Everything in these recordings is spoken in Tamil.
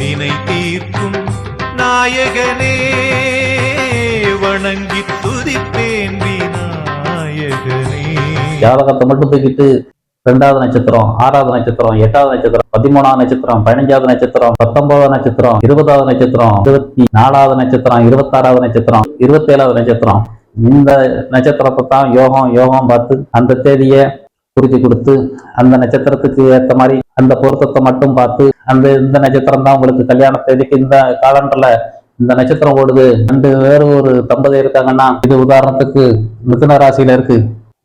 வினை தீர்க்கும் நாயகனே வணங்கி துதிப்பேன் விநாயகனே. ஜாதகத்தை மட்டும் தூக்கிட்டு 2வது நட்சத்திரம், 6வது நட்சத்திரம், 8வது நட்சத்திரம், 13வது நட்சத்திரம், 15வது நட்சத்திரம், 19வது நட்சத்திரம், 20வது நட்சத்திரம், 24வது நட்சத்திரம், 26வது நட்சத்திரம், 27வது நட்சத்திரம், இந்த நட்சத்திரத்தை தான் யோகம் பார்த்து அந்த தேதியை குறித்து கொடுத்து அந்த நட்சத்திரத்துக்கு ஏற்ற மாதிரி அந்த பொருத்தத்தை மட்டும் பார்த்து இந்த நட்சத்திரம் தான் உங்களுக்கு கல்யாண தேதிக்கு இந்த காலண்டர்ல இந்த நட்சத்திரம் ஓடுது. வேறு ஒரு தம்பதி இருக்காங்கன்னா, இது உதாரணத்துக்கு மிதுன ராசியில இருக்கு,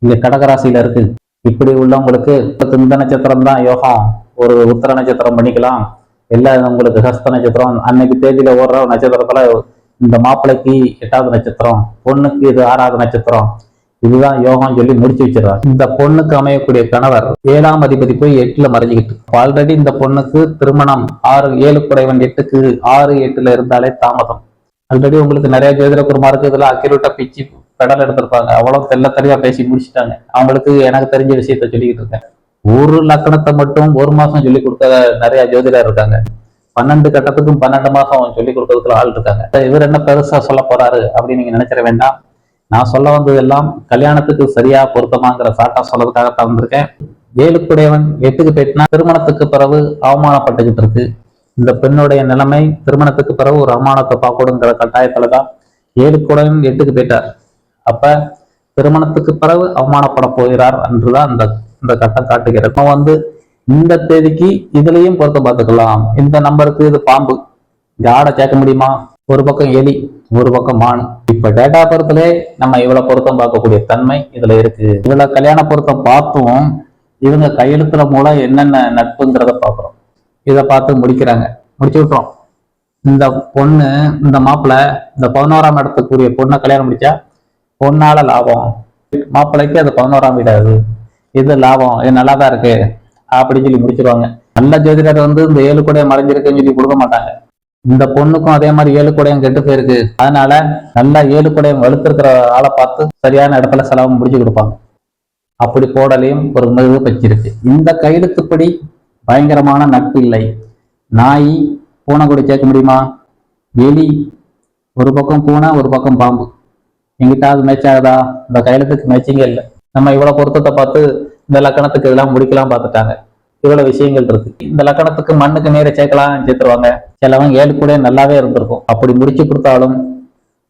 இங்க கடக ராசியில இருக்கு. இப்படி உள்ளவங்களுக்கு இந்த நட்சத்திரம் தான் யோகம், ஒரு உத்தர நட்சத்திரம் பண்ணிக்கலாம். எல்லாம் உங்களுக்கு ஹஸ்த நட்சத்திரம் அன்னைக்கு தேதியில ஓடுற நட்சத்திரத்துல இந்த மாப்பிள்ளைக்கு 8வது நட்சத்திரம், பொண்ணுக்கு இது 6வது நட்சத்திரம், இதுதான் யோகம் சொல்லி முடிச்சு வச்சிருக்காங்க. இந்த பொண்ணுக்கு அமையக்கூடிய கணவர் 7ஆம் அதிபதி போய் 8ல மறைஞ்சுக்கிட்டு, ஆல்ரெடி இந்த பொண்ணுக்கு திருமணம் 7 குறைவன் 8க்கு 6, 8ல இருந்தாலே தாமதம். ஆல்ரெடி உங்களுக்கு நிறைய ஜோதிட குருமாருக்கு இதுல அக்கிரூட்டா பிச்சு கடல் எடுத்திருப்பாங்க, அவ்வளவு தெல்ல தெளிவா பேசி முடிச்சுட்டாங்க. அவங்களுக்கு எனக்கு தெரிஞ்ச விஷயத்த சொல்லிக்கிட்டு இருக்கேன். ஒரு லக்கணத்தை மட்டும் 1 மாசம் சொல்லி கொடுக்க நிறைய ஜோதிடர் இருக்காங்க. 12 கட்டத்துக்கும் 12 மாசம் சொல்லி கொடுக்கறதுக்கு ஆள் இருக்காங்க. இவர் என்ன பெருசா சொல்ல போறாரு அப்படின்னு நீங்க நினைச்சிட வேண்டாம். நான் சொல்ல வந்தது எல்லாம் கல்யாணத்துக்கு சரியா பொருத்தமாங்கிற சாட்டா சொல்றதுக்காகத்தான் வந்திருக்கேன். 7 குடையவன் 8க்கு போயிட்டுனா திருமணத்துக்கு பிறகு அவமானப்பட்டுக்கிட்டு இருக்கு. இந்த பெண்ணுடைய நிலைமை திருமணத்துக்கு பிறகு ஒரு அவமானத்தை பார்க்கணுங்கிற கட்டாயத்துலதான் 7 குடையவன் 8க்கு போயிட்டார். அப்ப திருமணத்துக்கு பிறகு அவமானப்பட போகிறார் என்றுதான் இந்த கட்டம் காட்டுகிறது. இந்த தேதிக்கு இதுலயும் பொருத்தம் பார்த்துக்கலாம். இந்த நம்பருக்கு இது பாம்பு, இந்த ஆடை சேர்க்க முடியுமா? ஒரு பக்கம் எலி, ஒரு பக்கம் மான். இப்ப டேட்டா பொறுத்தலே நம்ம இவ்வளவு பொருத்தம் பார்க்கக்கூடிய தன்மை இதுல இருக்கு. இவ்வளவு கல்யாண பொருத்தம் பார்த்தும் இவங்க கையெழுத்துல மூலம் என்னென்ன நட்புங்கிறத பாக்குறோம். இதை பார்த்து முடிச்சு விட்டுறோம். இந்த பொண்ணு, இந்த மாப்பிள்ளை இந்த 11ஆம் இடத்துக்குரிய பொண்ணை கல்யாணம் முடிச்சா பொண்ணால லாபம், மாப்பிள்ளைக்கு அது 11ஆம் வீடாது, இது லாபம், இது நல்லாதான் இருக்கு அப்படின்னு சொல்லி முடிச்சிருவாங்க. நல்ல ஜோதிடர் இந்த 7 குடையம் மறைஞ்சிருக்குன்னு சொல்லி கொடுக்க மாட்டாங்க. இந்த பொண்ணுக்கும் அதே மாதிரி 7 குடையம் கெட்டு போயிருக்கு, அதனால நல்லா 7 குடையம் வலுத்திருக்கிற ஆளை பார்த்து சரியான இடத்துல செலவு முடிச்சு கொடுப்பாங்க. அப்படி போடலையும் ஒரு மிருக வச்சிருக்கு. இந்த கையெழுத்துப்படி பயங்கரமான நட்பு இல்லை. நாய் பூனை கூட சேர்க்க முடியுமா? எலி ஒரு பக்கம் பூனை, ஒரு பக்கம் பாம்பு. எங்கிட்ட அது மேட்ச் ஆகுதா? இந்த கையெழுத்துக்கு மேட்சிங்கே இல்லை. நம்ம இவ்வளவு பொருத்தத்தை பார்த்து இந்த லக்கணத்துக்கு இதெல்லாம் முடிக்கலாம் பார்த்துட்டாங்க. இவ்வளவு விஷயங்கள் இருக்கு. இந்த லக்கணத்துக்கு மண்ணுக்கு நீரை சேர்க்கலாம் சேர்த்துருவாங்க. சிலவங்க 7 கூட நல்லாவே இருந்திருக்கும். அப்படி முடிச்சு கொடுத்தாலும்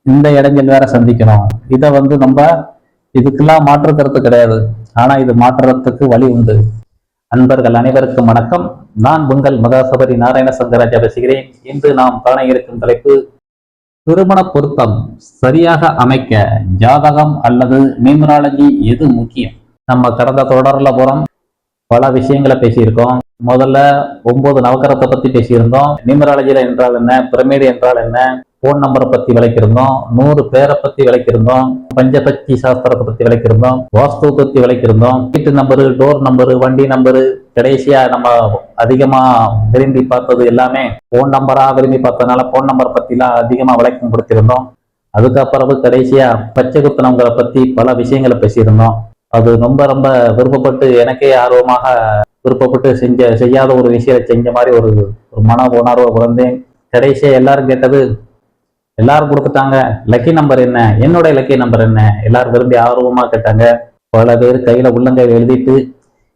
இந்த இடைஞ்சல் வேற சந்திக்கணும். இதை நம்ம இதுக்கெல்லாம் மாற்று கருத்து கிடையாது. ஆனா இது மாற்றுறதுக்கு வழி உண்டு. அன்பர்கள் அனைவருக்கும் வணக்கம். நான் உங்கள் மகாசபரி நாராயண சங்கராஜா பேசுகிறேன். இன்று நாம் காண இருக்கும் தலைப்பு, திருமண பொருத்தம் சரியாக அமைக்க ஜாதகம் அல்லது நியூமராலஜி எது முக்கியம்? நம்ம கடந்த தொடர்ல போறோம், பல விஷயங்களை பேசியிருக்கோம். முதல்ல 9 நவக்கரத்தை பத்தி பேசியிருந்தோம். நியூமராலஜில என்றால் என்ன, பிரமிடு என்றால் என்ன, போன் நம்பரை பத்தி விளக்கியிருந்தோம், 100 பேரை பத்தி விளக்கியிருந்தோம், பஞ்சபட்சி சாஸ்திரத்தை பத்தி விளக்கியிருந்தோம், வாஸ்து பத்தி விளக்கியிருந்தோம், வீட்டு நம்பரு, டோர் நம்பரு, வண்டி நம்பரு. கடைசியா நம்ம அதிகமா விரும்பி பார்த்தது எல்லாமே போன் நம்பரா விரும்பி பார்த்ததுனால போன் நம்பர் பத்தி எல்லாம் அதிகமா விளக்கம் கொடுத்திருந்தோம். அதுக்கப்புறம் கடைசியா பச்சை குத்தனவங்களை பத்தி பல விஷயங்களை பேசியிருந்தோம். அது ரொம்ப விருப்பப்பட்டு, எனக்கே ஆர்வமாக விருப்பப்பட்டு செய்யாத ஒரு விஷயத்தை செஞ்ச மாதிரி ஒரு மன உணர்வை உணர்ந்தேன். கடைசியா எல்லாரும் கேட்டது, எல்லாரும் கொடுத்துட்டாங்க, லக்கி நம்பர் என்ன, என்னுடைய லக்கி நம்பர் என்ன, எல்லாரும் விரும்பி ஆர்வமா கேட்டாங்க. பல பேர் கையில உள்ளங்கையில் எழுதிட்டு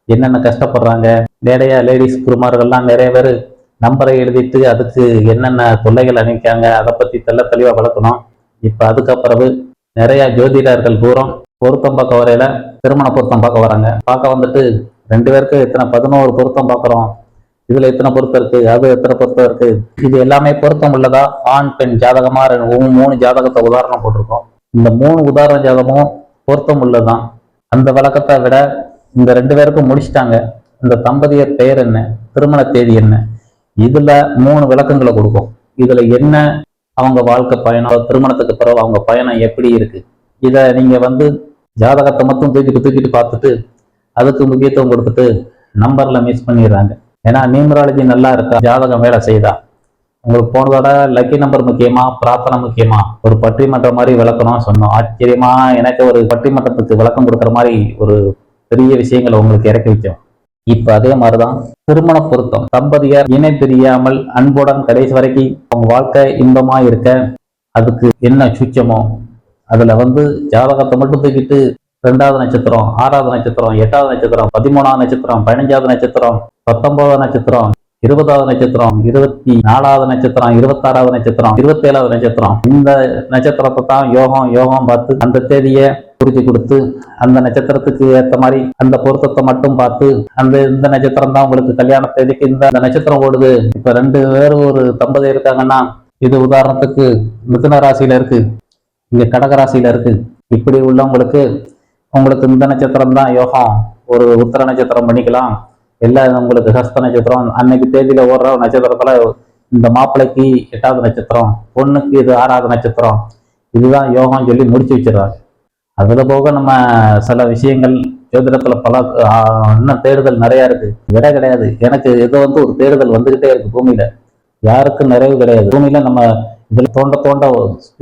என்னென்ன கஷ்டப்படுறாங்க. நிறைய லேடிஸ் குருமார்கள்லாம் நிறைய பேர் நம்பரை எழுதிட்டு அதுக்கு என்னென்ன தொல்லைகள் அணிக்காங்க, அதை பத்தி தெளிவா வளர்க்கணும். இப்ப அதுக்கப்புறவு நிறைய ஜோதிடர்கள் பூரம் பொருத்தம் பார்க்க வரையில திருமண பொருத்தம் பார்க்க வராங்க. பார்க்க வந்துட்டு 2 பேருக்கு எத்தனை 11 பொருத்தம் பார்க்குறோம், இதுல எத்தனை பொருத்தம் இருக்கு, அது எத்தனை பொருத்தம் இருக்கு, இது எல்லாமே பொருத்தம் உள்ளதா? ஆண் பெண் ஜாதகமா 3 ஜாதகத்தை உதாரணம் போட்டிருக்கோம். இந்த 3 உதாரண ஜாதகமும் பொருத்தம் உள்ளதுதான். அந்த விளக்கத்தை விட இந்த 2 பேருக்கும் முடிச்சுட்டாங்க, இந்த தம்பதியர் பெயர் என்ன, திருமண தேதி என்ன, இதுல 3 விளக்கங்களை கொடுக்கும். இதுல என்ன அவங்க வாழ்க்கை பயணம், திருமணத்துக்கு பிறகு அவங்க பயணம் எப்படி இருக்கு, இதை நீங்க ஜாதகத்தை மட்டும் தூக்கிட்டு பார்த்துட்டு அதுக்கு முக்கியத்துவம் கொடுத்துட்டு நம்பர்ல மிஸ் பண்ணிடுறாங்க. ஏன்னா நியூமராலஜி நல்லா இருக்கா, ஜாதகம் வேலை செய்தா, உங்களுக்கு போனதோட லக்கி நம்பர் முக்கியமா, பிரார்த்தனை முக்கியமா? ஒரு பட்டிமன்றம் மாதிரி விளக்கணும் சொன்னோம். ஆச்சரியமா எனக்கு ஒரு பட்டிமன்றத்துக்கு விளக்கம் கொடுக்குற மாதிரி ஒரு பெரிய விஷயங்களை உங்களுக்கு இறக்கி வச்சோம். இப்ப அதே மாதிரிதான் திருமண பொருத்தம். தம்பதியர் இணை பிரியாமல் அன்புடன் கடைசி வரைக்கும் அவங்க வாழ்க்கை இன்பமா இருக்க அதுக்கு என்ன சூட்சமோ அதுல ஜாதகத்தை மட்டும் தூக்கிட்டு 2வது நட்சத்திரம், 6வது நட்சத்திரம், 8வது நட்சத்திரம், 13வது நட்சத்திரம், 15வது நட்சத்திரம், 19வது நட்சத்திரம், 20வது நட்சத்திரம், 24வது நட்சத்திரம், 26வது நட்சத்திரம், 27வது நட்சத்திரம், இந்த நட்சத்திரத்தை தான் யோகம் யோகம் பார்த்து அந்த தேதியை குறிச்சு கொடுத்து அந்த நட்சத்திரத்துக்கு ஏற்ற மாதிரி அந்த பொருத்தத்தை மட்டும் பார்த்து இந்த நட்சத்திரம் தான் உங்களுக்கு கல்யாண தேதிக்கு இந்த நட்சத்திரம் ஓடுது. இப்ப 2 பேர் ஒரு தம்பதி இருக்காங்கன்னா, இது உதாரணத்துக்கு மிதுன ராசியில இருக்கு, இங்க கடக ராசியில இருக்கு. இப்படி உள்ளவங்களுக்கு உங்களுக்கு இந்த நட்சத்திரம் தான் யோகம், ஒரு உத்தர நட்சத்திரம் பண்ணிக்கலாம். எல்லாம் உங்களுக்கு ஹஸ்த நட்சத்திரம் அன்னைக்கு தேதியில ஓடுற நட்சத்திரத்துல இந்த மாப்பிள்ளைக்கு 8வது நட்சத்திரம், பொண்ணுக்கு இது 6வது நட்சத்திரம், இதுதான் யோகம் சொல்லி முடிச்சு வச்சிடறாங்க. அதுல போக நம்ம சில விஷயங்கள் ஜோதிடத்துல பல இன்னும் தேடுதல் நிறைய இருக்கு. விட கிடையாது. எனக்கு இது ஒரு தேடுதல் வந்துகிட்டே இருக்கு. பூமியில யாருக்கும் நிறைவு கிடையாது. பூமியில நம்ம இதுல தோண்ட தோண்ட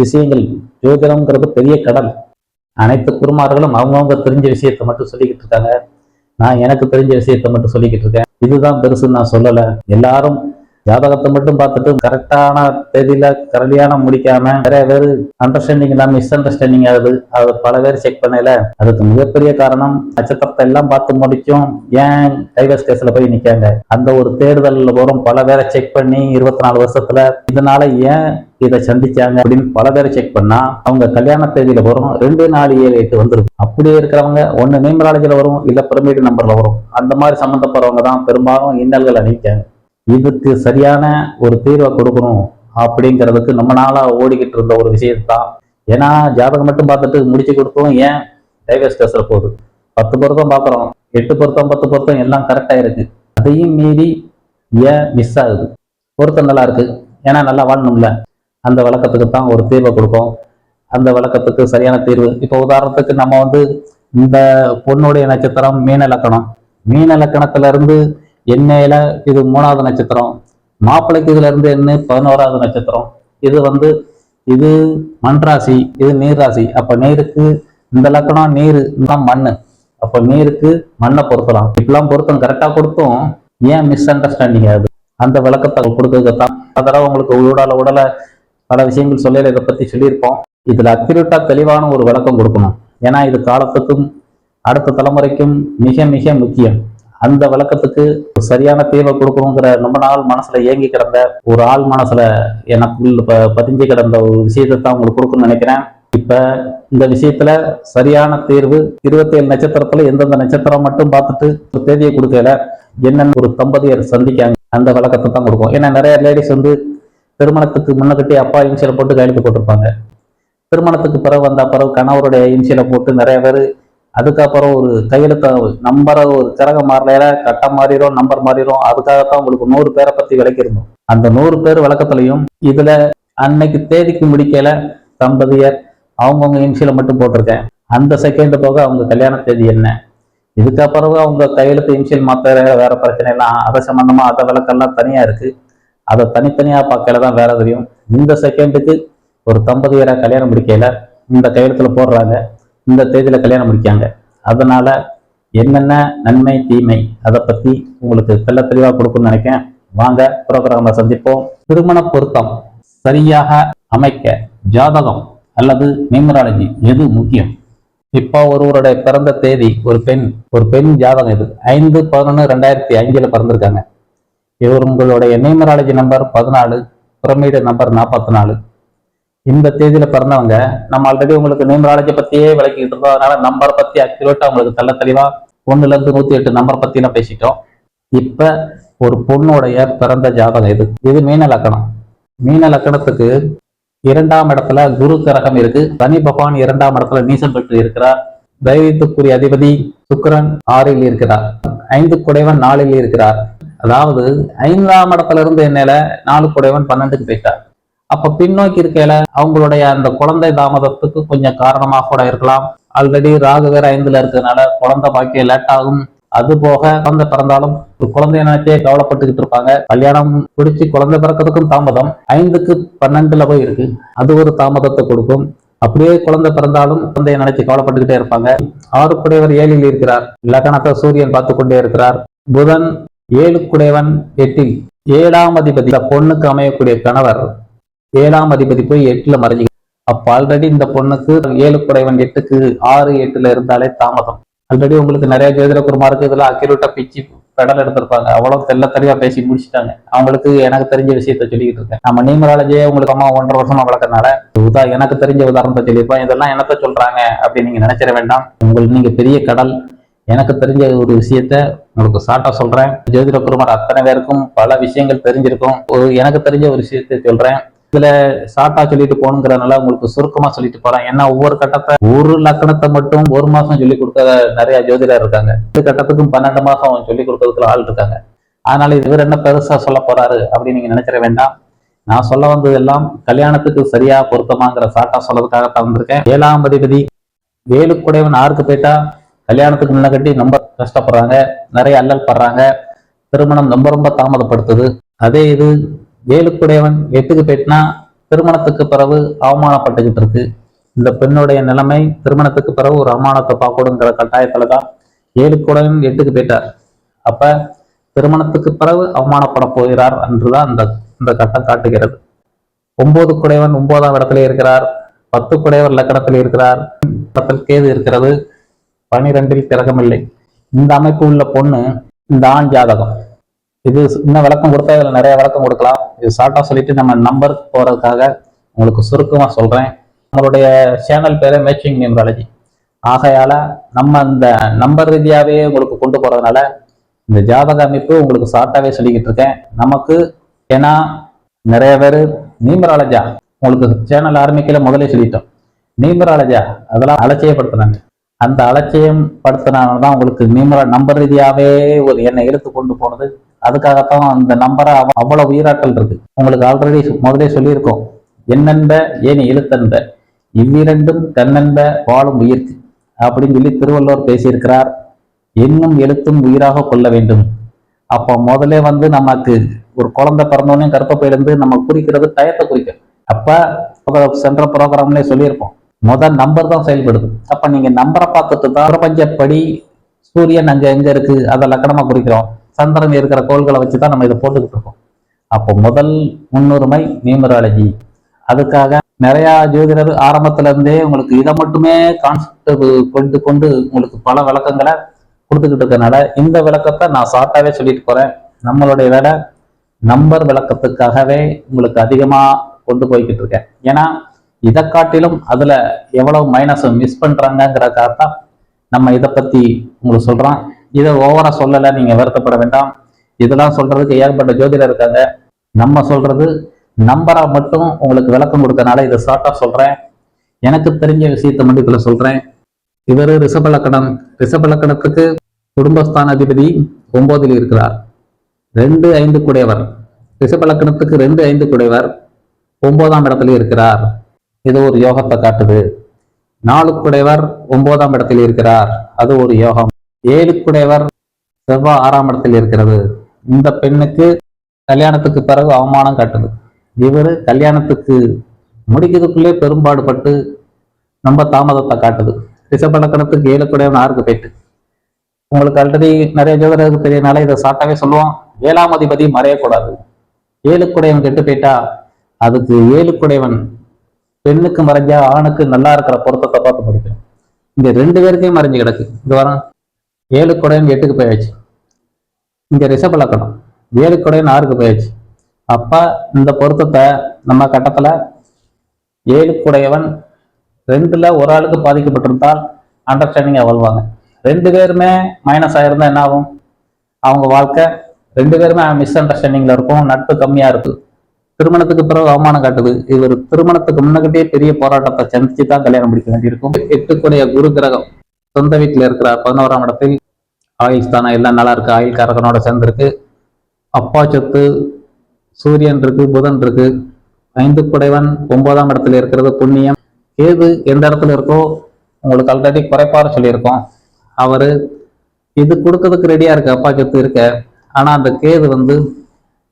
விஷயங்கள், ஜோதிடம்ங்கிறது பெரிய கடல். அனைத்து குருமார்களும் அவங்கவுங்க தெரிஞ்ச விஷயத்த மட்டும் சொல்லிக்கிட்டு இருக்காங்க. நான் எனக்கு தெரிஞ்ச விஷயத்த மட்டும் சொல்லிக்கிட்டு இருக்கேன். இதுதான் பெருசுன்னு நான் சொல்லலை. எல்லாரும் ஜாதகத்தை மட்டும் பார்த்துட்டு கரெக்டான தேதியில கரடியான முடிக்காம நிறைய பேர் அண்டர்ஸ்டாண்டிங் இல்லாம மிஸ் அண்டர்ஸ்டாண்டிங் ஆகுது. அது பல பேர் செக் பண்ணல. அதுக்கு மிகப்பெரிய காரணம் நட்சத்திரத்தை எல்லாம் பார்த்து முடிச்சும் ஏன் டைவர்ஸ் கேஸ்ல போய் நிக்காங்க. அந்த ஒரு தேடுதல் வரும். பல பேரை செக் பண்ணி 24 வருஷத்துல இதனால ஏன் இதை சந்திச்சாங்க அப்படின்னு பல பேரை செக் பண்ணா அவங்க கல்யாண தேதியில வரும் 2, 4, 7, 8 வந்துடும். அப்படியே இருக்கிறவங்க ஒன்னு நியூமராலஜில வரும், இல்ல பிரமிடு நம்பர்ல வரும். அந்த மாதிரி சம்பந்தப்படுறவங்க தான் பெரும்பாலும் இன்னல்கள் அணிவிக்காங்க. இதுக்கு சரியான ஒரு தீர்வை கொடுக்கணும் அப்படிங்கிறதுக்கு நம்ம நாளா ஓடிக்கிட்டு இருந்த ஒரு விஷயத்தான். ஏன்னா ஜாதகம் மட்டும் பார்த்துட்டு முடிச்சு கொடுத்தோம் ஏன் டைவர்ஸ் கேஸ்ல போகுது. 10 பொருத்தம் பார்க்குறோம், 8 பொருத்தம் 10 பொருத்தம் எல்லாம் கரெக்டா இருக்கு. அதையும் மீறி ஏன் மிஸ் ஆகுது. பொருத்தம் நல்லா இருக்கு, ஏன்னா நல்லா வாழணும்ல. அந்த விளக்கத்துக்கு தான் ஒரு தீர்வை கொடுப்போம். அந்த விளக்கத்துக்கு சரியான தீர்வு. இப்போ உதாரணத்துக்கு நம்ம இந்த பொண்ணுடைய நட்சத்திரம் மீன லக்கணம். மீன லக்கணத்துல இருந்து எண்ணெயில இது 3வது நட்சத்திரம், மாப்பிள்ளைக்கு இதுல இருந்து என்ன 11வது நட்சத்திரம். இது இது மண் ராசி, இது நீர் ராசி. அப்ப நீருக்கு இந்த லக்கணம் நீர் தான் மண்ணு. அப்ப நீருக்கு மண்ணை பொருத்தலாம். இப்பெல்லாம் பொருத்தம் கரெக்டா கொடுத்தும் ஏன் மிஸ் அண்டர்ஸ்டாண்டிங் ஆகுது. அந்த விளக்கத்தை கொடுக்கறதுதான். அதெல்லாம் உங்களுக்கு உடல பல விஷயங்கள் சொல்லல, இதை பத்தி சொல்லியிருப்போம். இதுல அக்யூரேட்டா தெளிவான ஒரு விளக்கம் கொடுக்கணும். ஏன்னா இது காலத்துக்கும் அடுத்த தலைமுறைக்கும் மிக மிக முக்கியம். அந்த விளக்கத்துக்கு சரியான தீர்வை கொடுக்கணுங்கிற ரொம்ப நாள் மனசுல ஏங்கி கிடந்த ஒரு ஆள் மனசுல எனக்குள்ள பதிஞ்சு கிடந்த ஒரு விஷயத்தை தான் உங்களுக்கு கொடுக்கணும்னு நினைக்கிறேன். இப்ப இந்த விஷயத்துல சரியான தீர்வு 27 நட்சத்திரத்துல எந்தெந்த நட்சத்திரம் மட்டும் பார்த்துட்டு ஒரு தேதியை கொடுக்கல என்னன்னு ஒரு தம்பதியர் சந்திக்காங்க. அந்த விளக்கத்தை தான் கொடுக்கும். ஏன்னா நிறைய லேடிஸ் திருமணத்துக்கு முன்னகட்டி அப்பா இன்சியலை போட்டு கையெழுத்து போட்டிருப்பாங்க. திருமணத்துக்கு பிறகு வந்த பிறகு கணவருடைய இன்சியலை போட்டு நிறைய பேர் அதுக்கப்புறம் ஒரு கையெழுத்த நம்பரை ஒரு கிரகம் மாறலையில கட்டம் மாறிடும், நம்பர் மாறிடும். அதுக்காகத்தான் உங்களுக்கு 100 பேரை பத்தி விளக்கிருந்தோம். அந்த 100 பேர் விளக்கத்திலையும் இதுல அன்னைக்கு தேதிக்கு முடிக்கல தம்பதியர் அவங்கவுங்க இன்சியலை மட்டும் போட்டிருக்கேன். அந்த செகண்ட் போக அவங்க கல்யாண தேதி என்ன, இதுக்கப்புறம் அவங்க கையெழுத்து இன்சியல் மாத்த வேற பிரச்சனை எல்லாம் அதை சம்பந்தமா அதை விளக்கெல்லாம் தனியா இருக்கு. அதை தனித்தனியா பார்க்கல தான் வேற தெரியும். இந்த செகண்டுக்கு ஒரு தம்பதியரை கல்யாணம் முடிக்கல இந்த கையெழுத்துல போடுறாங்க, இந்த தேதியில கல்யாணம் முடிக்காங்க. அதனால என்னென்ன நன்மை தீமை அதை பத்தி உங்களுக்கு தெல்ல தெளிவா கொடுக்கும்னு நினைக்கிறேன். வாங்க புரோகிராம சந்திப்போம். திருமண பொருத்தம் சரியாக அமைக்க ஜாதகம் அல்லது நியூமராலஜி எது முக்கியம்? இப்போ ஒருவருடைய பிறந்த தேதி ஒரு பெண் ஜாதகம் இது 5/11/2005 பிறந்திருக்காங்க. இவர் உங்களுடைய நியூமராலஜி நம்பர் 14, பிரமிடு நம்பர் 44. இந்த தேதியில பிறந்தவங்க நம்ம ஆல்ரெடி உங்களுக்கு நியூமராலஜி பத்தியே விளக்கிட்டு இருந்தோம். அதனால நம்பர் பத்தி அக்யூரேட்டா உங்களுக்கு தெல்ல தெளிவா 1ல இருந்து 108 நம்பர் பத்தி எல்லாம் பேசிட்டோம். இப்ப ஒரு பொண்ணுடைய பிறந்த ஜாதகம் இது மீன லக்கணம். மீன லக்கணத்துக்கு 2ஆம் இடத்துல குரு கிரகம் இருக்கு. சனி பகவான் 2ஆம் இடத்துல நீசம் பெற்று இருக்கிறார். தைரியத்துக்குரிய அதிபதி சுக்கிரன் 6ல் இருக்கிறார். 5 குடைவன் 4ல் இருக்கிறார். அதாவது 5ஆம் இடத்துல இருந்து என்னல 4 குடைவன் 12க்கு போயிட்டார். அப்ப பின்னோக்கி இருக்கையில அவங்களுடைய அந்த குழந்தை தாமதத்துக்கு கொஞ்சம் காரணமாக கூட இருக்கலாம். ஆல்ரெடி ராகு வேற 5ல இருக்கிறதுனால குழந்தை பாக்கியம் லேட் ஆகும். அது போக குழந்தை பிறந்தாலும் ஒரு குழந்தைய நினைச்சே கவலைப்பட்டுக்கிட்டு இருப்பாங்க. கல்யாணம் பிடிச்சி குழந்தை பிறக்கிறதுக்கும் தாமதம். 5க்கு 12ல போய் இருக்கு, அது ஒரு தாமதத்தை கொடுக்கும். அப்படியே குழந்தை பிறந்தாலும் குழந்தைய நினைச்சு கவலைப்பட்டுக்கிட்டே இருப்பாங்க. 6 குடையவர் 7ல் இருக்கிறார். லக்னத்தை சூரியன் பார்த்து கொண்டே இருக்கிறார். புதன் 7 8 7ஆம் அதிபதி இந்த பொண்ணுக்கு அமையக்கூடிய கணவர் 7ஆம் அதிபதி போய் 8ல மறைஞ்சு. அப்ப ஆல்ரெடி இந்த பொண்ணுக்கு 7 8க்கு 6 8ல இருந்தாலே தாமதம். ஆல்ரெடி உங்களுக்கு நிறைய ஜோதிட குருமாருக்கு இதெல்லாம் அக்யூரேட்டா பிச்சு பெடல் எடுத்திருப்பாங்க. அவ்வளவு தெல்ல தெளிவா பேசி முடிச்சுட்டாங்க. அவங்களுக்கு எனக்கு தெரிஞ்ச விஷயத்த சொல்லிக்கிட்டு இருக்கேன். நம்ம நியூமராலஜியே உங்களுக்கு அம்மா 1.5 வருஷமா வளர்க்கறதுனால எனக்கு தெரிஞ்ச உதாரணத்தை சொல்லியிருப்போம். இதெல்லாம் என்னத்த சொல்றாங்க அப்படின்னு நீங்க நினைச்சிட வேண்டாம். உங்களுக்கு நீங்க பெரிய கடல். எனக்கு தெரிஞ்ச ஒரு விஷயத்த உங்களுக்கு ஷார்ட்டா சொல்றேன். ஜோதிட குருமார் அத்தனை பேருக்கும் பல விஷயங்கள் தெரிஞ்சிருக்கும். எனக்கு தெரிஞ்ச ஒரு விஷயத்த சொல்றேன். இதுல ஷார்ட்டா சொல்லிட்டு போகணுங்கிறதுனால உங்களுக்கு சுருக்கமா சொல்லிட்டு போறேன். ஏன்னா ஒவ்வொரு கட்டத்தை ஒரு லக்கணத்தை மட்டும் 1 மாசம் சொல்லி கொடுக்க நிறைய ஜோதிடர் இருக்காங்க. இந்த கட்டத்துக்கும் 12 மாசம் சொல்லி கொடுக்கறதுக்கு ஆள் இருக்காங்க. அதனால இவர் என்ன பெருசா சொல்ல போறாரு அப்படின்னு நீங்க நினைச்சிட வேண்டாம். நான் சொல்ல வந்தது எல்லாம் கல்யாணத்துக்கு சரியா பொருத்தமாங்கிற ஷார்ட்டா சொல்றதுக்காக வந்திருக்கேன். 7ஆம் அதிபதி 7 6க்கு போயிட்டா கல்யாணத்துக்கு முன்ன கட்டி ரொம்ப கஷ்டப்படுறாங்க, நிறைய அல்லல் படுறாங்க, திருமணம் ரொம்ப ரொம்ப தாமதப்படுத்துது. அதே இது 7 8க்கு போயிட்டுனா திருமணத்துக்கு பிறகு அவமானப்பட்டுக்கிட்டு இருக்கு. இந்த பெண்ணுடைய நிலைமை திருமணத்துக்கு பிறகு ஒரு அவமானத்தை பார்க்கணுங்கிற கட்டாயத்துலதான் 7 8க்கு போயிட்டார். அப்ப திருமணத்துக்கு பிறகு அவமானப்பட போகிறார் என்றுதான் இந்த கட்டம் காட்டுகிறது. 9 9ஆம் இடத்துல இருக்கிறார். 10 லக்கணத்தில் இருக்கிறார். கேது இருக்கிறது. 12ல் கிரகம் இல்லை. இந்த அமைப்பு உள்ள பொண்ணு இந்த ஆண் ஜாதகம். இது இன்னும் விளக்கம் கொடுத்தா இதுல நிறைய விளக்கம் கொடுக்கலாம். இது ஷார்ட்டா சொல்லிட்டு நம்ம நம்பர் போறதுக்காக உங்களுக்கு சுருக்கமா சொல்றேன். நம்மளுடைய சேனல் பேரு மேட்சிங் நியூமராலஜி. ஆகையால நம்ம இந்த நம்பர் ரீதியாவே உங்களுக்கு கொண்டு போறதுனால இந்த ஜாதக அமைப்பு உங்களுக்கு ஷார்ட்டாவே சொல்லிக்கிட்டு இருக்கேன். நமக்கு ஏன்னா நிறைய பேர் நியூமராலஜா உங்களுக்கு சேனல் ஆரம்பிக்கல முதலே சொல்லிட்டோம். நியூமராலஜா அதெல்லாம் அலட்சியப்படுத்துறாங்க. அந்த அலட்சியம் படுத்தினால்தான் உங்களுக்கு நம்பர் ரீதியாவே ஒரு எண்ணெய் இழுத்து கொண்டு போனது. அதுக்காகத்தான் அந்த நம்பரை அவ்வளவு உயிராற்றல் இருக்கு. உங்களுக்கு ஆல்ரெடி முதலே சொல்லியிருக்கோம். எண்ணென்ப ஏனி எழுத்தன்ப இவ்விரண்டும் கண்ணென்ப வாழும் உயிர்க்கு அப்படின்னு சொல்லி திருவள்ளுவர் பேசியிருக்கிறார். எண்ணும் எழுத்தும் உயிராக கொள்ள வேண்டும். அப்போ முதலே நமக்கு ஒரு குழந்தை பிறந்தோடனே கர்ப்பப்பையிலிருந்து நம்ம குறிக்கிறது டயத்தை குறிக்கும். அப்ப சென்ற ப்ரோக்ராம்லேயே சொல்லியிருப்போம், முதல் நம்பர் தான் செயல்படுது. அப்ப நீங்க நம்பரை பார்த்துட்டு தான் பிரபஞ்சப்படி சூரியன் அங்க எங்க இருக்கு அதை லக்கணமா குறிக்கிறோம். சந்திரன் இருக்கிற கோள்களை வச்சுதான் நம்ம இதை போட்டுக்கிட்டு இருக்கோம். அப்போ முதல் முன்னுரிமை நியூமராலஜி. அதுக்காக நிறைய ஜோதிடர் ஆரம்பத்துல இருந்தே உங்களுக்கு இதை மட்டுமே கான்செப்ட் கொண்டு கொண்டு உங்களுக்கு பல விளக்கங்களை கொடுத்துக்கிட்டு இருக்கனால இந்த விளக்கத்தை நான் ஷார்ட்டாவே சொல்லிட்டு போறேன். நம்மளுடைய வேலை நம்பர் விளக்கத்துக்காகவே உங்களுக்கு அதிகமா கொண்டு போய்கிட்டு இருக்கேன். ஏன்னா இதை காட்டிலும் அதுல எவ்வளவு மைனஸ் மிஸ் பண்றாங்கிறதுக்காகத்தான் நம்ம இதை பத்தி உங்களுக்கு சொல்றோம். இதை ஓவரா சொல்லலை, நீங்க வருத்தப்பட வேண்டாம். இதெல்லாம் சொல்றதுக்கு ஏற்பட்ட ஜோதிடர் இருக்காங்க. நம்ம சொல்றது நம்பரா மட்டும் உங்களுக்கு விளக்கம் கொடுக்கறனால இதை ஷார்ட்டா சொல்றேன். எனக்கு தெரிஞ்ச விஷயத்த மட்டும் இதுல சொல்றேன். இவரு ரிஷப லக்கணம். ரிஷப லக்கணத்துக்கு குடும்பஸ்தான அதிபதி 9ல் இருக்கிறார். 2 5 ரிஷப லக்கணத்துக்கு 2 5 9ஆம் இடத்துல இருக்கிறார். இது ஒரு யோகத்தை காட்டுது. 4 9ஆம் இடத்தில் இருக்கிறார். அது ஒரு யோகம். 7 செவ்வாய் 6ஆம் இடத்தில் இருக்கிறது. இந்த பெண்ணுக்கு கல்யாணத்துக்கு பிறகு அவமானம் காட்டுது. இவரு கல்யாணத்துக்கு முடிக்கிறதுக்குள்ளே பெரும்பாடுபட்டு ரொம்ப தாமதத்தை காட்டுது. ரிஷப லக்கணத்துக்கு 7 6க்கு போயிட்டு உங்களுக்கு ஆல்ரெடி நிறைய ஜோதிடருக்கு தெரியனால இதை ஷார்ட்டாவே சொல்லுவோம். 7ஆம் அதிபதி மறையக்கூடாது. 7 கெட்டு போயிட்டா அதுக்கு 7 பெண்ணுக்கு மறைஞ்சா ஆணுக்கு நல்லா இருக்கிற பொருத்தத்தை பார்த்து முடிக்கும். இங்க 2 பேருக்கே மறைஞ்சு கிடக்கு. இது வரும் 7 8க்கு போயாச்சு. இங்க ரிஷப லக்கணம் 7 6க்கு போயாச்சு. அப்ப இந்த பொருத்தத்தை நம்ம கட்டத்துல 7 2ல ஒரு ஆளுக்கு பாதிக்கப்பட்டிருந்தால் அண்டர்ஸ்டாண்டிங்கா வாழ்வாங்க. 2 பேருமே மைனஸ் ஆயிருந்தா என்ன ஆகும்? அவங்க வாழ்க்கை 2 பேருமே மிஸ் அண்டர்ஸ்டாண்டிங்ல இருக்கும். நட்பு கம்மியா இருக்கு. திருமணத்துக்கு பிறகு அவமானம் காட்டுது. இவர் திருமணத்துக்கு முன்னகிட்டே பெரிய போராட்டத்தை சந்திச்சு தான் கல்யாணம் முடிக்க வேண்டியிருக்கும். 8 குரு கிரகம் சொந்த வீட்டுல இருக்கிறார். 11ஆம் இடத்தில் ஆயுள் ஸ்தானம் எல்லாம் நல்லா இருக்கு. ஆயுள் காரகனோட சேர்ந்திருக்கு. அப்பா சொத்து சூரியன் இருக்கு, புதன் இருக்கு. 5 9ஆம் இடத்துல இருக்கிறது புண்ணியம். கேது எந்த இடத்துல இருக்கோ உங்களுக்கு ஆல்ரெடி குறைப்பார சொல்லியிருக்கோம். அவரு இது கொடுக்கறதுக்கு ரெடியா இருக்கு. அப்பா சொத்து இருக்க. ஆனா அந்த கேது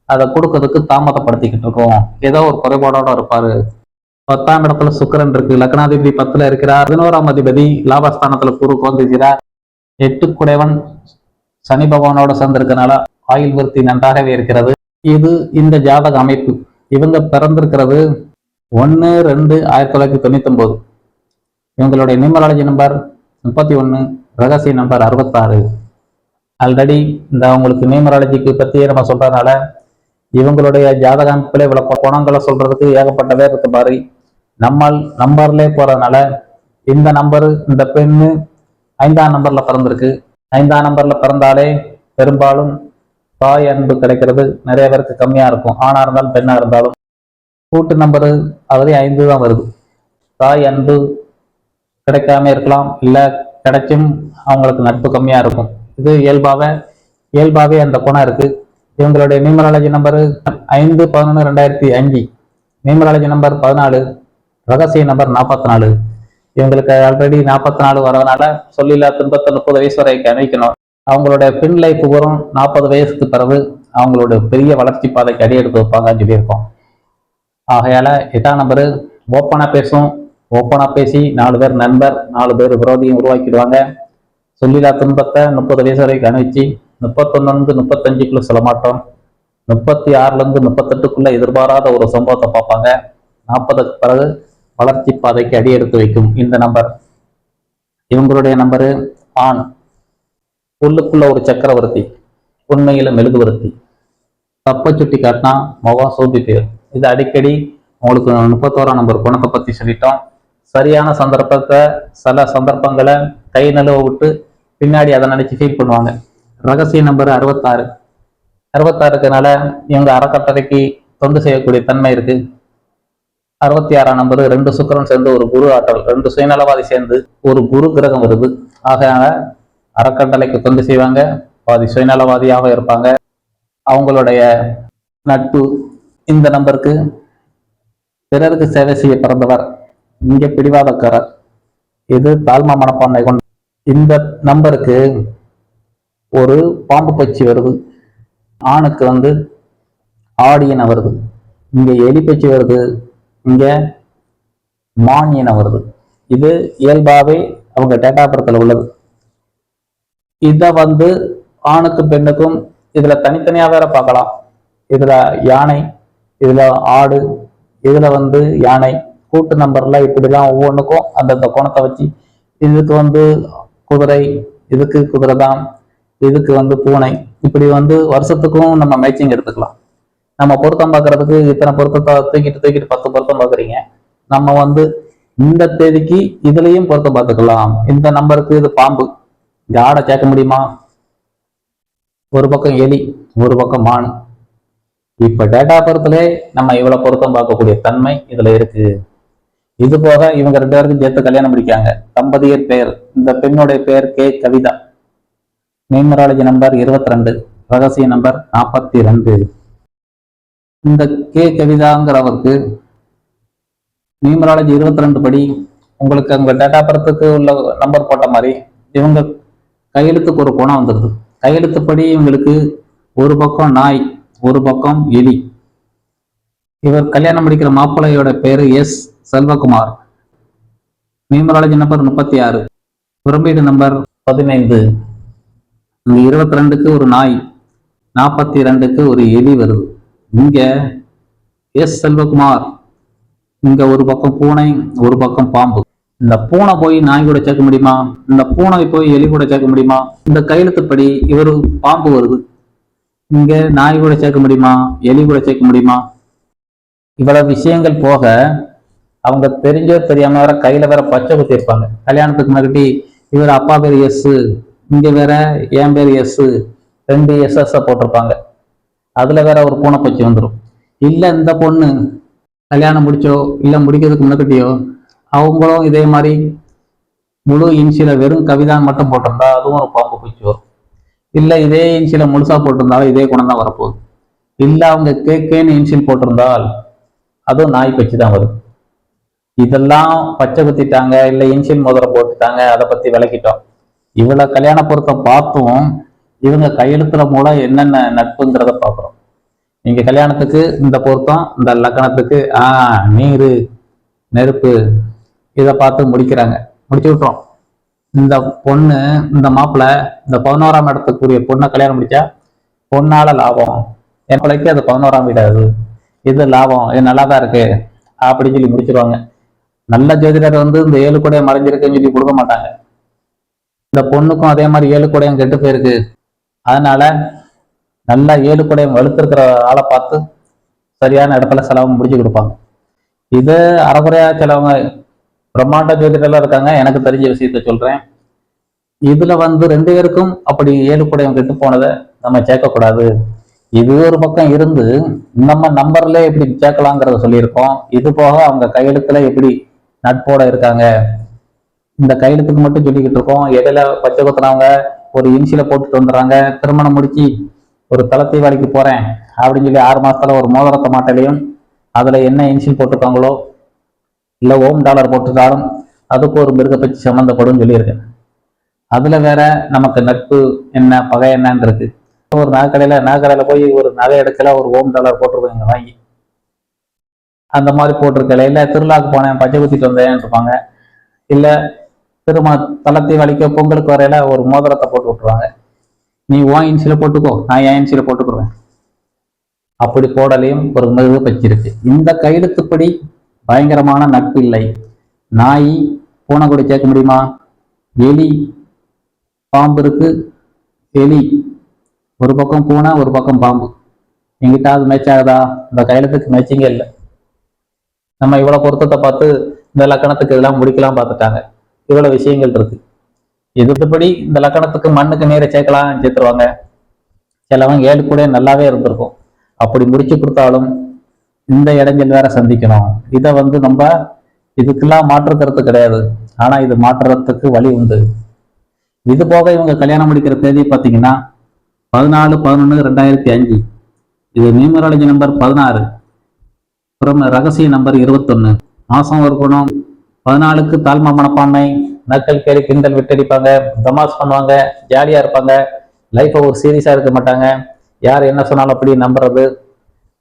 அதை கொடுக்கறதுக்கு தாமதப்படுத்திக்கிட்டு இருக்கோம். ஏதோ ஒரு குறைபாடோட இருப்பாரு. 10ஆம் இடத்துல சுக்கிரன் இருக்கு. லக்னாதிபதி 10ல இருக்கிறார். 11ஆம் அதிபதி லாபஸ்தானத்துல குரு கோந்திக்கிறார். 8 சனி பகவானோட சேர்ந்திருக்கனால ஆயுள் விருத்தி நன்றாகவே இருக்கிறது. இது இந்த ஜாதக அமைப்பு. இவங்க பிறந்திருக்கிறது 1/2/1999. இவங்களுடைய நியூமராலஜி நம்பர் 31, ரகசிய நம்பர் 66. ஆல்ரெடி இந்த அவங்களுக்கு நியூமராலஜிக்கு பத்தியே நம்ம சொல்றதுனால இவங்களுடைய ஜாதக அமைப்புல இவ்வளவு குணங்களை சொல்றதுக்கு ஏகப்பட்ட பேர் இருக்கு பாரு. நம்ம நம்பர்லேயே போறதுனால இந்த நம்பரு, இந்த பெண்ணு 5ஆம் நம்பர்ல பிறந்திருக்கு. 5ஆம் நம்பர்ல பிறந்தாலே பெரும்பாலும் தாய் அன்பு கிடைக்கிறது நிறைய பேருக்கு கம்மியா இருக்கும். ஆணா இருந்தாலும் பெண்ணா இருந்தாலும் கூட்டு நம்பரு அதுலேயும் 5 தான் வருது. தாய் அன்பு கிடைக்காம இருக்கலாம், இல்லை கிடைச்சும் அவங்களுக்கு நட்பு கம்மியா இருக்கும். இது இயல்பாவே அந்த குணம் இருக்கு. இவங்களுடைய நியூமராலஜி நம்பரு 5/11/2005, நியூமராலஜி நம்பர் 14, ரகசிய நம்பர் 44. இவங்களுக்கு ஆல்ரெடி 44 வரதுனால சொல்லில துன்பத்தை 30 வயசு வரைக்கும் அணிக்கணும். அவங்களுடைய பின் லைஃப் வரும் 40 வயசுக்கு பிறகு அவங்களோட பெரிய வளர்ச்சி பாதைக்கு அடி எடுத்து வைப்பாங்கன்னு சொல்லியிருக்கோம். ஆகையால 8ஆம் நம்பரு ஓப்பனா பேசும். ஓப்பனா பேசி 4 பேர் நண்பர் 4 பேர் விரோதியும் உருவாக்கிடுவாங்க. சொல்லிலா துன்பத்தை 30 வயசு வரைக்கும் அணிவிச்சு 31 35க்குள்ள சொல்ல மாட்டோம். 36 38க்குள்ள எதிர்பாராத ஒரு சம்பவத்தை பார்ப்பாங்க. 40க்கு பிறகு வளர்ச்சி பாதைக்கு அடி எடுத்து வைக்கும் இந்த நம்பர். இவங்களுடைய நம்பரு ஆண். உள்ளுக்குள்ள ஒரு சக்கரவர்த்தி, உண்மையில மெழுகுவர்த்தி. தப்ப சுட்டி காட்டினா முகம் சோம்பி பேர். இது அடிக்கடி உங்களுக்கு 31ஆம் நம்பர் குணத்தை பத்தி சொல்லிட்டோம். சரியான சந்தர்ப்பத்தை சில சந்தர்ப்பங்களை கை நழுவ விட்டு பின்னாடி அதை நினைச்சு ஃபீல் பண்ணுவாங்க. ரகசிய நம்பர் 66. 66க்குனால இவங்க அறக்கட்டளைக்கு தொண்டு செய்யக்கூடிய தன்மை இருக்கு. 66ஆம் நம்பர் 2 சுக்கிரன் சேர்ந்து ஒரு குரு ஆற்றல், 2 சுயநலவாதி சேர்ந்து ஒரு குரு கிரகம் வருது. ஆகையால அறக்கட்டளைக்கு தொண்டு செய்வாங்க, பாதி சுயநலவாதியாக இருப்பாங்க. அவங்களுடைய நட்பு இந்த நம்பருக்கு பிறருக்கு சேவை செய்ய பிறந்தவர். இங்க பிடிவாதக்காரர். இது தாழ்மா மனப்பான்மை கொண்ட இந்த நம்பருக்கு ஒரு பாம்பு பச்சி வருது. ஆணுக்கு ஆடியன வருது. இங்க எலி பச்சி வருது. இங்க மானியன வருது. இது இயல்பாவே அவங்க டேட்டா பர்த்தில் உள்ளது. இத ஆணுக்கும் பெண்ணுக்கும் இதுல தனித்தனியா வேற பார்க்கலாம். இதுல யானை, இதுல ஆடு, இதுல யானை. கூட்டு நம்பர்ல இப்படிதான் ஒவ்வொன்றுக்கும் அந்தந்த கோணத்தை வச்சு இதுக்கு குதிரை, இதுக்கு குதிரை தான், இதுக்கு பூனை. இப்படி வருஷத்துக்கும் நம்ம மேட்சிங் எடுத்துக்கலாம். நம்ம பொருத்தம் பார்க்கறதுக்கு இத்தனை பொருத்தத்தை தூக்கிட்டு 10 பொருத்தம் பார்க்குறீங்க. நம்ம இந்த தேதிக்கு இதுலயும் பொருத்தம் பார்த்துக்கலாம். இந்த நம்பருக்கு இது பாம்பு, இந்த ஆடை சேர்க்க முடியுமா? ஒரு பக்கம் எலி, ஒரு பக்கம் மான். இப்ப டேட்டா பொறுத்தலே நம்ம இவ்வளவு பொருத்தம் பார்க்கக்கூடிய தன்மை இதுல இருக்கு. இது போக இவங்க 2 பேருக்கும் சேர்த்து கல்யாணம் முடிக்காங்க. தம்பதியர் பெயர், இந்த பெண்ணுடைய பெயர் கே கவிதா. நியூமராலஜி நம்பர் 22, ரகசிய நம்பர் 42. இந்த கே கவிதாங்கிறவருக்கு நியூமராலஜி 22 படி உங்களுக்கு அங்க டேட்டா பர்த்துக்கு உள்ள நம்பர் போட்ட மாதிரி இவங்க கையெழுத்துக்கு ஒரு குணம் வந்துடுது. கையெழுத்துப்படி இவங்களுக்கு ஒரு பக்கம் நாய், ஒரு பக்கம் எலி. இவர் கல்யாணம் முடிக்கிற மாப்பிள்ளையோட பேரு S Selvakumar. Numerology number 36, pyramid number 15. இங்க 22க்கு ஒரு நாய், 42க்கு ஒரு எலி வருது. இங்க எஸ் செல்வகுமார். இங்க ஒரு பக்கம் பூனை, ஒரு பக்கம் பாம்பு. இந்த பூனை போய் நாய் கூட சேர்க்க முடியுமா? இந்த பூனை போய் எலி கூட சேர்க்க முடியுமா? இந்த கையெழுத்துப்படி இவரு பாம்பு வருது. இங்க நாய் கூட சேர்க்க முடியுமா? எலி கூட சேர்க்க முடியுமா? இவ்வளவு விஷயங்கள் போக அவங்க தெரிஞ்சோ தெரியாம வேற கையில வேற பச்சை குத்தி இருப்பாங்க. கல்யாணத்துக்கு முன்னாடி இவர் அப்பா பேர் எஸ், இங்க வேற என் பேர் எஸ், 2 SS போட்டிருப்பாங்க. அதுல வேற ஒரு பூனை பச்சி வந்துடும். இல்ல இந்த பொண்ணு கல்யாணம் முடிச்சோ இல்ல முடிக்கிறதுக்கு முன்னாடியோ அவங்களும் இதே மாதிரி முழு இன்சில வெறும் கவிதான் மட்டும் போட்டிருந்தா அதுவும் ஒரு பாம்பு பச்சி வரும். இல்ல இதே இன்சில முழுசா போட்டிருந்தாலும் இதே குணம் தான் வரப்போகுது. இல்ல அவங்க கேன்னு இன்சில் போட்டிருந்தால் அதுவும் நாய் பச்சி தான் வரும். இதெல்லாம் பச்சை குத்திட்டாங்க, இல்ல இன்சில் மோதிரம் போட்டுட்டாங்க, அதை பத்தி விளக்கிட்டோம். இவ்வளவு கல்யாண பொருத்தம் பார்த்தும் இவங்க கையெழுத்துல மூலம் என்னென்ன நட்புங்கிறத பாக்குறோம். நீங்க கல்யாணத்துக்கு இந்த பொருத்தம், இந்த லக்கணத்துக்கு நீரு நெருப்பு, இதை பார்த்து முடிக்கிறாங்க, முடிச்சு விட்டுறோம். இந்த பொண்ணு, இந்த மாப்பிள்ளை இந்த 11ஆம் இடத்துக்குரிய பொண்ணை கல்யாணம் முடிச்சா பொண்ணால லாபம், என் பிள்ளைக்கு அது 11ஆம் வீடாது, இது லாபம், இது நல்லா தான் இருக்கு அப்படின்னு சொல்லி முடிச்சிருவாங்க. நல்ல ஜோதிடர் வந்து இந்த 7 கூடையம் மறைஞ்சிருக்குன்னு சொல்லி கொடுக்க மாட்டாங்க. இந்த பொண்ணுக்கும் அதே மாதிரி 7 கூடையம் கெட்டு போயிருக்கு, அதனால நல்லா 7 கூடையம் வலுத்திருக்கிற ஆளை பார்த்து சரியான இடத்துல செலவு முடிச்சு கொடுப்பாங்க. இது அறகுறையா சிலவங்க பிரம்மாண்ட ஜோதிடர்லாம் இருக்காங்க. எனக்கு தெரிஞ்ச விஷயத்த சொல்றேன். இதுல வந்து 2 பேருக்கும் அப்படி 7 கூடையம் கெட்டு போனதை நம்ம சேர்க்கக்கூடாது. இது ஒரு பக்கம் இருந்து நம்ம நம்பர்ல எப்படி சேர்க்கலாங்கிறத சொல்லியிருக்கோம். இது போக அவங்க கையெழுத்துல எப்படி நட்போட இருக்காங்க, இந்த கையெழுத்துக்கு மட்டும் சொல்லிக்கிட்டு இருக்கோம். இடையில பச்சை குத்துனவங்க ஒரு இன்சில போட்டுட்டு வந்துடுறாங்க. திருமணம் முடிச்சு ஒரு தளத்தை வேலைக்கு போறேன் அப்படின்னு சொல்லி 6 மாசத்துல ஒரு மோதிரத்தை மாட்டலையும் அதுல என்ன இன்சில் போட்டிருக்காங்களோ இல்ல ஓம் டாலர் போட்டுட்டாலும் அதுக்கு ஒரு மிருகப்பச்சு சம்மந்தப்படும் சொல்லியிருக்கேன். அதுல வேற நமக்கு நட்பு என்ன பகை என்னன்னு இருக்கு. ஒரு நகைக்கடையில போய் ஒரு நகை எடுக்கல ஒரு ஓம் டாலர் போட்டிருக்கோங்க வாங்கி, அந்த மாதிரி போட்டிருக்கல. இல்ல திருவிழாக்கு போனேன் பச்சை குத்திட்டு வந்தேன் இருப்பாங்க. இல்ல திரும்ப தளத்தை வலிக்க பொங்கலுக்கு வரையில ஒரு மோதிரத்தை போட்டு விட்டுருவாங்க. நீ உன் இன்சில போட்டுக்கோ, நான் என் இன்சில போட்டுக்குருவேன். அப்படி போடலையும் ஒரு மிருக பச்சு இருக்கு. இந்த கையெழுத்துப்படி பயங்கரமான நட்பு இல்லை. நாய் பூனை கூட சேர்க்க முடியுமா? எலி பாம்பு இருக்கு. எலி ஒரு பக்கம் பூனை ஒரு பக்கம் பாம்பு, எங்கிட்ட அது மேட்ச் ஆகுதா? இந்த கையெழுத்துக்கு மேட்சிங்கே இல்லை. நம்ம இவ்வளவு பொருத்தத்தை பார்த்து இந்த லக்கணத்துக்கு இதெல்லாம் முடிக்கலாம் பார்த்துட்டாங்க. இவ்வளவு விஷயங்கள் இருக்கு. இதுபடி இந்த லக்கணத்துக்கு மண்ணுக்கு நீரை சேர்க்கலாம் சேர்த்துருவாங்க. சிலவங்க 7 கூட நல்லாவே இருந்திருக்கும். அப்படி முடிச்சு கொடுத்தாலும் இந்த இடைஞ்சல் வேற சந்திக்கணும். இதை வந்து நம்ம இதுக்கெல்லாம் மாற்றுக்கிறது கிடையாது. ஆனா இது மாற்றுறதுக்கு வழி உண்டு. இது போக இவங்க கல்யாணம் முடிக்கிற தேதி பார்த்தீங்கன்னா 14/11/2005. இது நியூமராலஜி நம்பர் 16, அப்புறம் ரகசிய நம்பர் 21. மாசம் இருக்கணும். 14க்கு தாழ்மா மனப்பான்மை, நக்கல் கேலி கிண்டல் விட்டடிப்பாங்க, தமாஸ் பண்ணுவாங்க, ஜாலியா இருப்பாங்க. லைஃப்பை ஒரு சீரியஸா இருக்க மாட்டாங்க. யார் என்ன சொன்னாலும் அப்படி நம்புறது,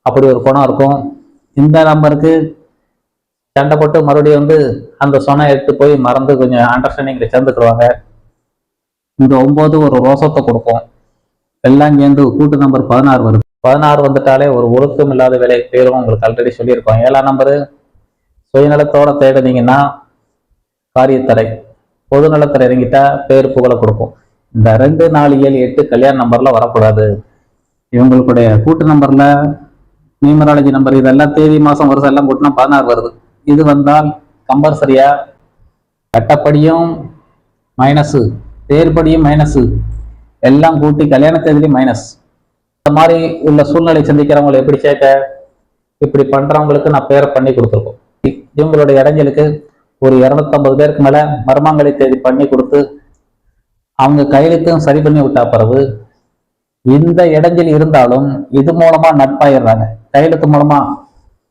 அப்படி ஒரு குணம் இருக்கும். இந்த நம்பருக்கு சண்டை போட்டு மறுபடியும் வந்து அந்த சொன்ன எடுத்து போய் மறந்து கொஞ்சம் அண்டர்ஸ்டாண்டிங்ல சேர்ந்துக்குருவாங்க. இந்த 9 ஒரு ரோசத்தை கொடுக்கும். எல்லாம் சேர்ந்து கூட்டு நம்பர் 16 வருது. 16 வந்துட்டாலே ஒரு ஒழுக்கம் இல்லாத வேலை பேரும் உங்களுக்கு ஆல்ரெடி சொல்லியிருக்கோம். 7ஆம் நம்பரு சுயநலத்தோட தேடுனீங்கன்னா காரியத்தடை, பொது நலத்தடை இறங்கிட்டா பேர் புகழை கொடுக்கும். இந்த 2, 4, 7, 8 கல்யாண நம்பர்ல வரக்கூடாது. இவங்களுடைய கூட்டு நம்பர்ல நியூமராலஜி நம்பர் இதெல்லாம் தேதி மாசம் வருஷம் எல்லாம் கூட்டினா 16 வருது. இது வந்தால் கம்பல்சரியா கட்டப்படியும் மைனஸு, தேர்படியும் மைனஸு, எல்லாம் கூட்டி கல்யாண தேதியிலையும் மைனஸ். இந்த மாதிரி உள்ள சூழ்நிலை சந்திக்கிறவங்களை எப்படி சேர்க்க, இப்படி பண்றவங்களுக்கு நான் பேரை பண்ணி கொடுத்துருக்கோம். இவங்களுடைய இடைஞ்சலுக்கு ஒரு 250 பேருக்கு மேல மர்மாங்கலை தேதி பண்ணி கொடுத்து அவங்க கையெழுத்தும் சரி பண்ணி விட்டா பிறகு இந்த இடைஞ்சல் இருந்தாலும் இது மூலமா நட்பாயிடுறாங்க. கையெழுத்து மூலமா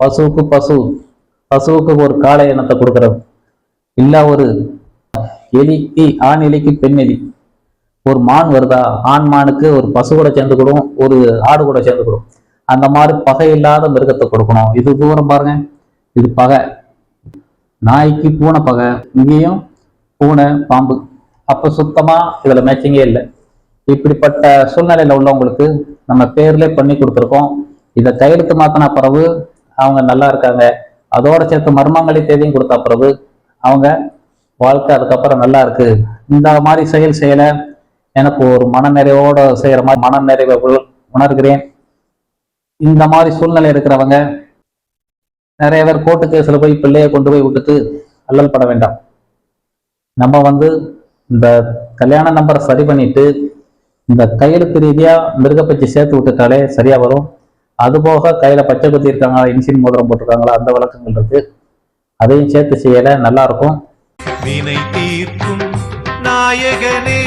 பசுவுக்கு பசு, பசுவுக்கு ஒரு காளை இனத்தை கொடுக்கறது, இல்ல ஒரு எலிக்கு ஆண் எலிக்கு பெண் எலி, ஒரு மான் வருதா ஆண் மானுக்கு ஒரு பசு கூட சேர்ந்துக்கிடும், ஒரு ஆடு கூட சேர்ந்துக்கிடும். அந்த மாதிரி பகை இல்லாத மிருகத்தை கொடுக்கணும். இது தூரம் பாருங்க, இது பகை. நாய்க்கு பூனை பகை, இங்கேயும் பூனை பாம்பு. அப்ப சுத்தமா இதுல மேட்சிங்கே இல்லை. இப்படிப்பட்ட சூழ்நிலையில உள்ளவங்களுக்கு நம்ம பேர்ல பண்ணி கொடுத்துருக்கோம். இதை கையெழுத்து மாத்தின பிறகு அவங்க நல்லா இருக்காங்க. அதோட சேர்த்து மர்மங்களை தேதியும் கொடுத்த பிறகு அவங்க வாழ்க்கை அதுக்கப்புறம் நல்லா இருக்கு. இந்த மாதிரி செயல எனக்கு ஒரு மனநிறைவோட செய்யற மாதிரி மனநிறைவை உணர்கிறேன். இந்த மாதிரி சூழ்நிலை இருக்கிறவங்க நிறைய பேர் கோர்ட்டு கேஸ்ல போய் பிள்ளைய கொண்டு போய் விட்டுட்டு அல்லல் பட வேண்டாம். நம்ம வந்து இந்த கல்யாண நம்பரை சரி பண்ணிட்டு இந்த கையெழுத்து ரீதியா மிருகப்பச்சு சேர்த்து விட்டுட்டாலே சரியா வரும். அது போக கையில பச்சை குத்தி இருக்காங்களா, இன்சின் மோதிரம் போட்டிருக்காங்களா, அந்த வழக்கங்கள் இருக்கு. அதையும் சேர்த்து செய்யல நல்லா இருக்கும். வினை தீர்க்கும் நாயகனே.